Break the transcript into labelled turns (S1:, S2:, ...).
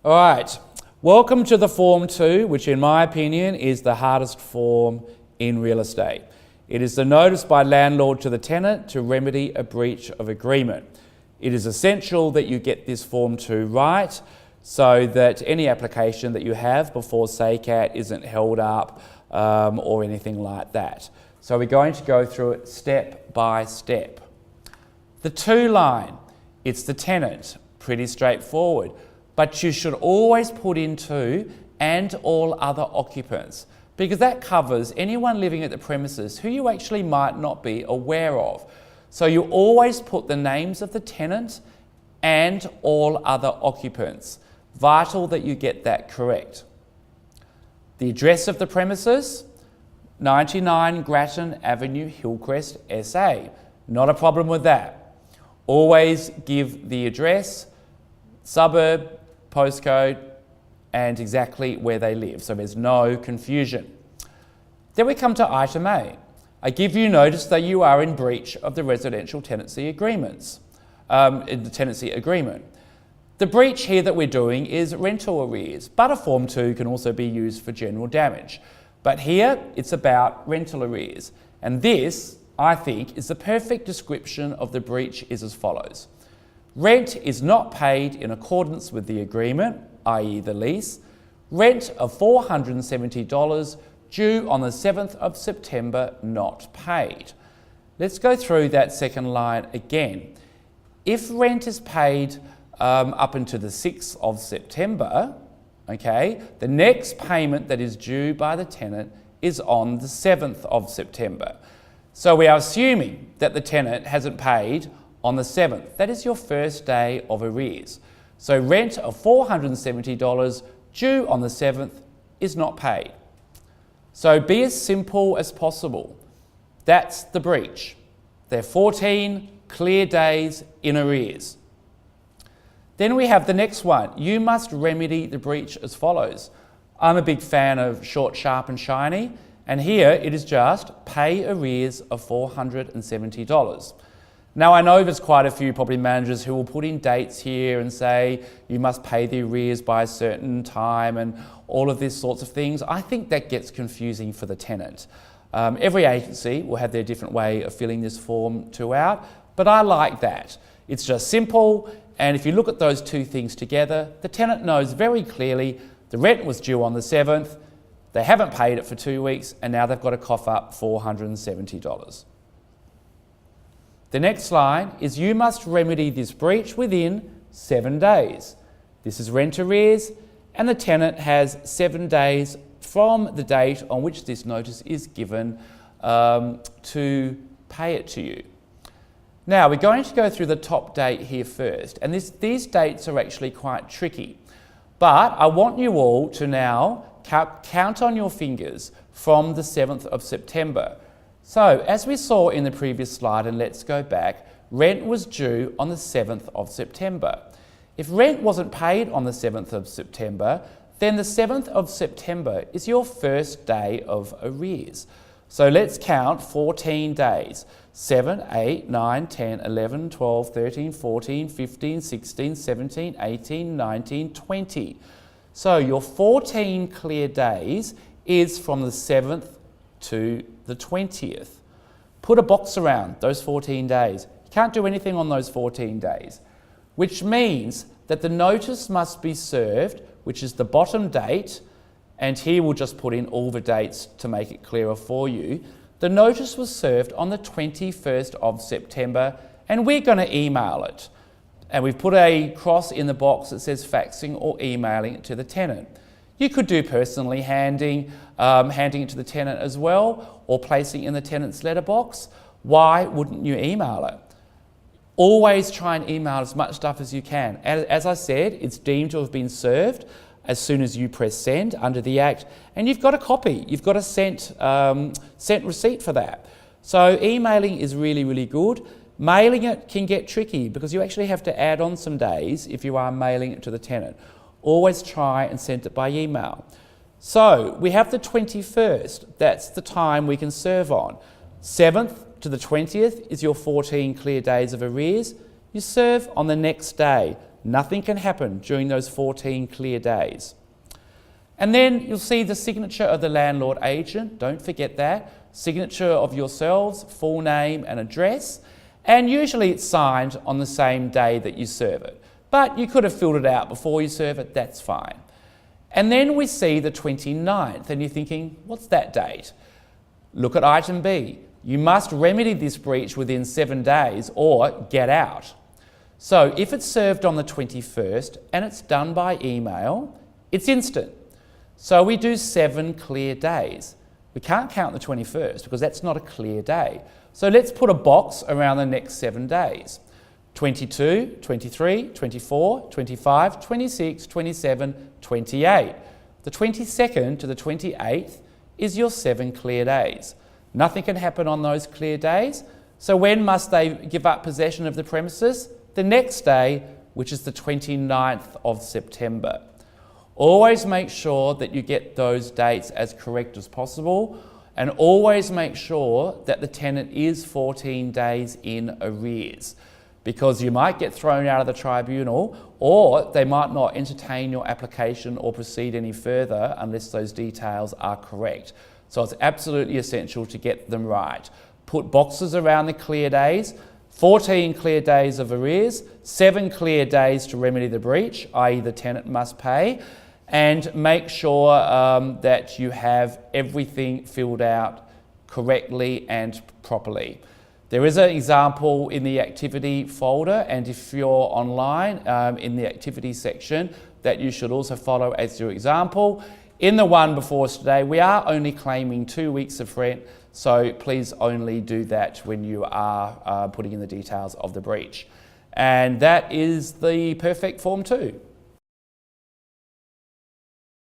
S1: All right, welcome to the Form 2, which in my opinion is the hardest form in real estate. It is the notice by landlord to the tenant to remedy a breach of agreement. It is essential that you get this Form 2 right so that any application that you have before SACAT isn't held up or anything like that. So we're going to go through it step by step. The 2 line, it's the tenant, pretty straightforward. But you should always put in to and all other occupants, because that covers anyone living at the premises who you actually might not be aware of. So you always put the names of the tenant and all other occupants. Vital that you get that correct. The address of the premises, 99 Grattan Avenue, Hillcrest, SA. Not a problem with that. Always give the address, suburb, postcode, and exactly where they live, so there's no confusion. Then we come to item A. I give you notice that you are in breach of the residential tenancy agreements, in the tenancy agreement. The breach here that we're doing is rental arrears, but a Form 2 can also be used for general damage. But here it's about rental arrears, and this, I think, is the perfect description of the breach is as follows. Rent is not paid in accordance with the agreement, i.e. the lease. Rent of $470 due on the 7th of September not paid. Let's go through that second line again. If rent is paid up until the 6th of September, okay, the next payment that is due by the tenant is on the 7th of September. So we are assuming that the tenant hasn't paid on the 7th. That is your first day of arrears. So rent of $470 due on the 7th is not paid. So be as simple as possible. That's the breach. They're 14 clear days in arrears. Then we have the next one. You must remedy the breach as follows. I'm a big fan of short, sharp and shiny, and here it is just pay arrears of $470. Now I know there's quite a few property managers who will put in dates here and say you must pay the arrears by a certain time and all of these sorts of things. I think that gets confusing for the tenant. Every agency will have their different way of filling this Form 2 out, but I like that. It's just simple, and if you look at those two things together, the tenant knows very clearly the rent was due on the 7th, they haven't paid it for 2 weeks, and now they've got to cough up $470. The next line is you must remedy this breach within 7 days. This is rent arrears, and the tenant has 7 days from the date on which this notice is given to pay it to you. Now we're going to go through the top date here first, and these dates are actually quite tricky. But I want you all to now count on your fingers from the 7th of September. So, as we saw in the previous slide, and let's go back, rent was due on the 7th of September. If rent wasn't paid on the 7th of September, then the 7th of September is your first day of arrears. So let's count 14 days. 7, 8, 9, 10, 11, 12, 13, 14, 15, 16, 17, 18, 19, 20. So your 14 clear days is from the 7th to the 20th. Put a box around those 14 days. You can't do anything on those 14 days, which means that the notice must be served, which is the bottom date, and here we'll just put in all the dates to make it clearer for you. The notice was served on the 21st of September, and we're going to email it. And we've put a cross in the box that says faxing or emailing it to the tenant. You could do personally handing it to the tenant as well, or placing it in the tenant's letterbox. Why wouldn't you email it? Always try and email as much stuff as you can. As I said, it's deemed to have been served as soon as you press send under the Act, and you've got a copy. You've got a sent receipt for that. So emailing is really, really good. Mailing it can get tricky because you actually have to add on some days if you are mailing it to the tenant. Always try and send it by email. So we have the 21st. That's the time we can serve on. 7th to the 20th is your 14 clear days of arrears. You serve on the next day. Nothing can happen during those 14 clear days. And then you'll see the signature of the landlord agent. Don't forget that. Signature of yourselves, full name and address. And usually it's signed on the same day that you serve it. But you could have filled it out before you serve it, that's fine. And then we see the 29th, and you're thinking, what's that date? Look at item B. You must remedy this breach within 7 days or get out. So if it's served on the 21st and it's done by email, it's instant. So we do 7 clear days. We can't count the 21st because that's not a clear day. So let's put a box around the next 7 days. 22, 23, 24, 25, 26, 27, 28. The 22nd to the 28th is your 7 clear days. Nothing can happen on those clear days. So when must they give up possession of the premises? The next day, which is the 29th of September. Always make sure that you get those dates as correct as possible, and always make sure that the tenant is 14 days in arrears, because you might get thrown out of the tribunal, or they might not entertain your application or proceed any further unless those details are correct. So it's absolutely essential to get them right. Put boxes around the clear days, 14 clear days of arrears, 7 clear days to remedy the breach, i.e. the tenant must pay, and make sure that you have everything filled out correctly and properly. There is an example in the activity folder, and if you're online in the activity section, that you should also follow as your example. In the one before us today, we are only claiming 2 weeks of rent, so please only do that when you are putting in the details of the breach. And that is the perfect Form 2.